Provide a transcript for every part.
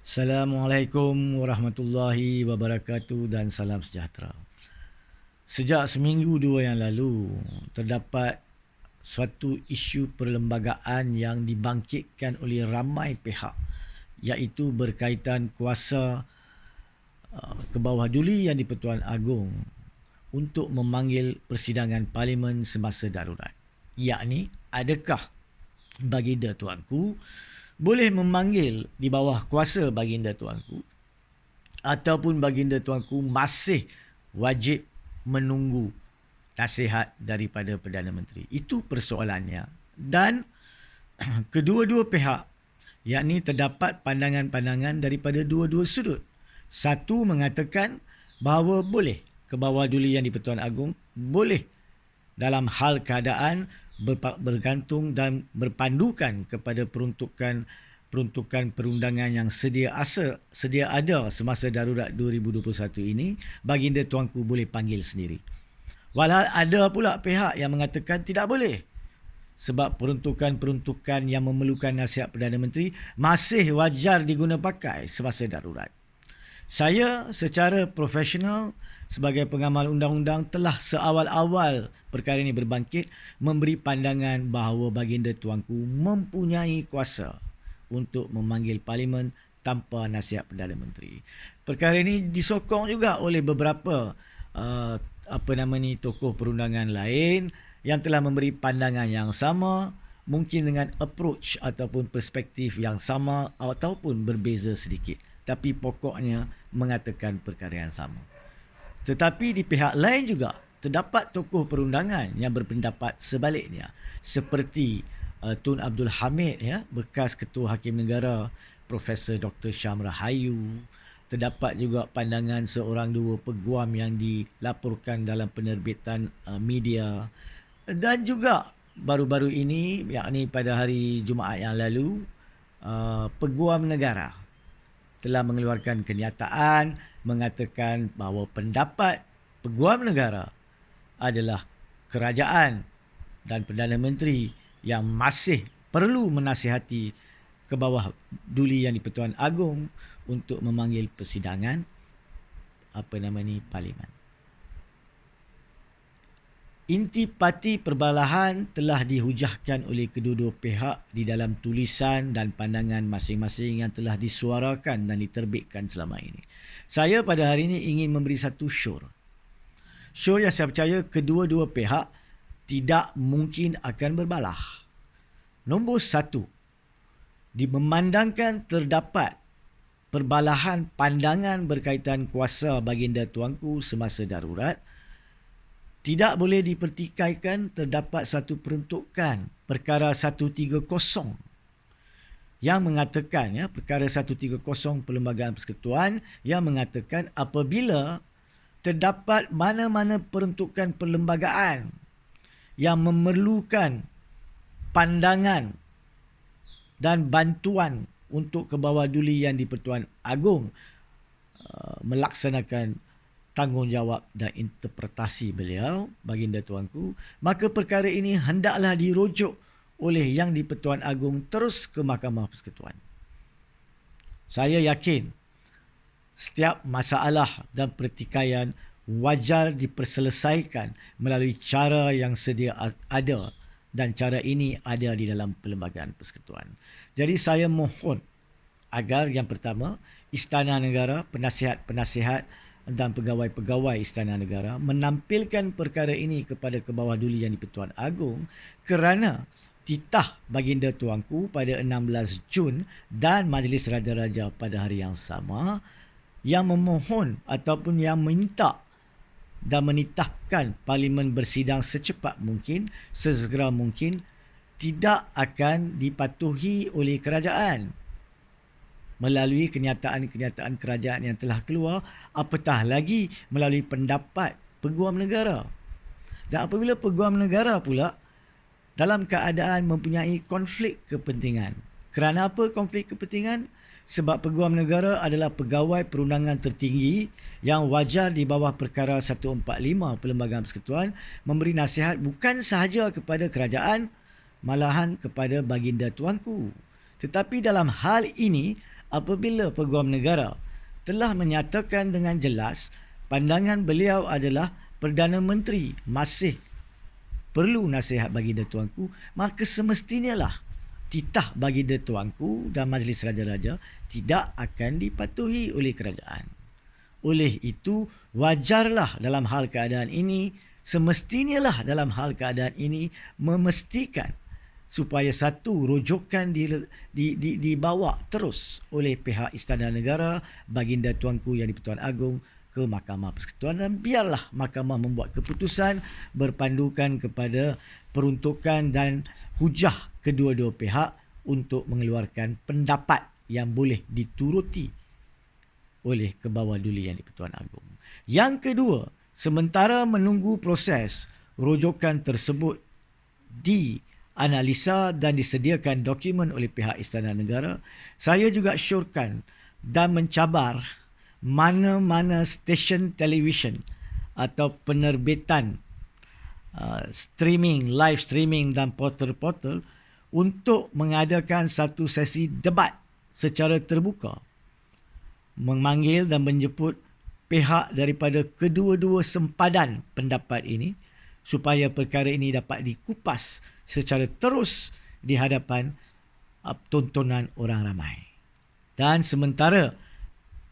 Assalamualaikum warahmatullahi wabarakatuh dan salam sejahtera. Sejak seminggu dua yang lalu, terdapat suatu isu perlembagaan yang dibangkitkan oleh ramai pihak, iaitu berkaitan kuasa kebawah duli Yang di-Pertuan Agong untuk memanggil persidangan Parlimen semasa darurat. Yakni, adakah baginda tuanku boleh memanggil di bawah kuasa baginda tuanku ataupun baginda tuanku masih wajib menunggu nasihat daripada Perdana Menteri. Itu persoalannya. Dan kedua-dua pihak, yakni terdapat pandangan-pandangan daripada dua-dua sudut. Satu mengatakan bahawa boleh kebawah duli Yang di-Pertuan Agong boleh dalam hal keadaan bergantung dan berpandukan kepada peruntukan perundangan yang sedia ada semasa darurat 2021 ini, baginda tuanku boleh panggil sendiri. Walhal ada pula pihak yang mengatakan tidak boleh, sebab peruntukan yang memerlukan nasihat Perdana Menteri masih wajar diguna pakai semasa darurat. Saya secara profesional sebagai pengamal undang-undang telah seawal-awal perkara ini berbangkit memberi pandangan bahawa baginda tuanku mempunyai kuasa untuk memanggil Parlimen tanpa nasihat Perdana Menteri. Perkara ini disokong juga oleh beberapa tokoh perundangan lain yang telah memberi pandangan yang sama, mungkin dengan approach ataupun perspektif yang sama ataupun berbeza sedikit, tapi pokoknya mengatakan perkara yang sama. Tetapi di pihak lain juga terdapat tokoh perundangan yang berpendapat sebaliknya, seperti Tun Abdul Hamid, bekas Ketua Hakim Negara Profesor Dr. Syam Rahayu. Terdapat juga pandangan seorang dua peguam yang dilaporkan dalam penerbitan media. Dan juga baru-baru ini, yakni pada hari Jumaat yang lalu, peguam negara telah mengeluarkan kenyataan mengatakan bahawa pendapat peguam negara adalah kerajaan dan Perdana Menteri yang masih perlu menasihati ke bawah duli Yang di-Pertuan Agong untuk memanggil persidangan Parlimen. Intipati perbalahan telah dihujahkan oleh kedua-dua pihak di dalam tulisan dan pandangan masing-masing yang telah disuarakan dan diterbitkan selama ini. Saya pada hari ini ingin memberi satu syur. Syur yang saya percaya kedua-dua pihak tidak mungkin akan berbalah. Nombor satu, memandangkan terdapat perbalahan pandangan berkaitan kuasa baginda tuanku semasa darurat, tidak boleh dipertikaikan terdapat satu peruntukan, perkara 130 yang mengatakan, perkara 130 Perlembagaan Persekutuan yang mengatakan apabila terdapat mana-mana peruntukan perlembagaan yang memerlukan pandangan dan bantuan untuk ke bawah duli Yang di-Pertuan Agong melaksanakan tanggungjawab dan interpretasi beliau, baginda tuanku, maka perkara ini hendaklah dirujuk oleh Yang di-Pertuan Agong terus ke Mahkamah Persekutuan. Saya yakin setiap masalah dan pertikaian wajar diperselesaikan melalui cara yang sedia ada, dan cara ini ada di dalam Perlembagaan Persekutuan. Jadi saya mohon agar yang pertama, Istana Negara, penasihat-penasihat dan pegawai-pegawai Istana Negara menampilkan perkara ini kepada Kebawah Duli Yang di-Pertuan Agong kerana titah baginda tuanku pada 16 Jun dan Majlis Raja-Raja pada hari yang sama yang memohon ataupun yang minta dan menitahkan Parlimen bersidang secepat mungkin, sesegera mungkin, tidak akan dipatuhi oleh kerajaan melalui kenyataan-kenyataan kerajaan yang telah keluar, apatah lagi melalui pendapat peguam negara. Dan apabila peguam negara pula dalam keadaan mempunyai konflik kepentingan. Kerana apa konflik kepentingan? Sebab peguam negara adalah pegawai perundangan tertinggi yang wajar di bawah perkara 145 Perlembagaan Persekutuan memberi nasihat bukan sahaja kepada kerajaan, malahan kepada baginda tuanku. Tetapi dalam hal ini, apabila Peguam Negara telah menyatakan dengan jelas pandangan beliau adalah Perdana Menteri masih perlu nasihat baginda tuanku, maka semestinya lah titah baginda tuanku dan Majlis Raja-Raja tidak akan dipatuhi oleh kerajaan. Oleh itu, wajarlah dalam hal keadaan ini, semestinya lah dalam hal keadaan ini memastikan supaya satu rujukan dibawa terus oleh pihak Istana Negara, baginda tuanku Yang di-Pertuan Agong ke Mahkamah Persekutuan, dan biarlah mahkamah membuat keputusan berpandukan kepada peruntukan dan hujah kedua-dua pihak untuk mengeluarkan pendapat yang boleh dituruti oleh Kebawah Duli Yang di-Pertuan Agong. Yang kedua, sementara menunggu proses rujukan tersebut dianalisa dan disediakan dokumen oleh pihak Istana Negara, saya juga syorkan dan mencabar mana-mana stesen televisyen atau penerbitan streaming, live streaming dan portal-portal untuk mengadakan satu sesi debat secara terbuka, memanggil dan menjemput pihak daripada kedua-dua sempadan pendapat ini supaya perkara ini dapat dikupas secara terus di hadapan tontonan orang ramai. Dan sementara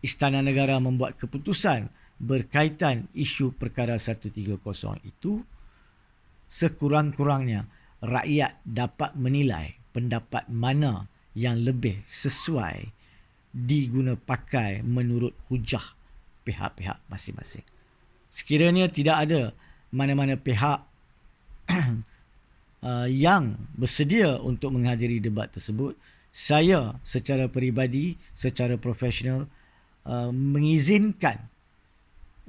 Istana Negara membuat keputusan berkaitan isu perkara 130 itu, sekurang-kurangnya rakyat dapat menilai pendapat mana yang lebih sesuai diguna pakai menurut hujah pihak-pihak masing-masing. Sekiranya tidak ada mana-mana pihak yang bersedia untuk menghadiri debat tersebut, saya secara peribadi, secara profesional mengizinkan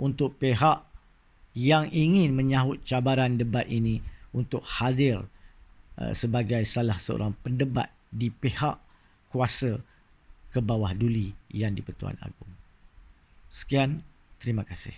untuk pihak yang ingin menyahut cabaran debat ini untuk hadir sebagai salah seorang pendebat di pihak kuasa Kebawah Duli Yang di-Pertuan Agong. Sekian, terima kasih.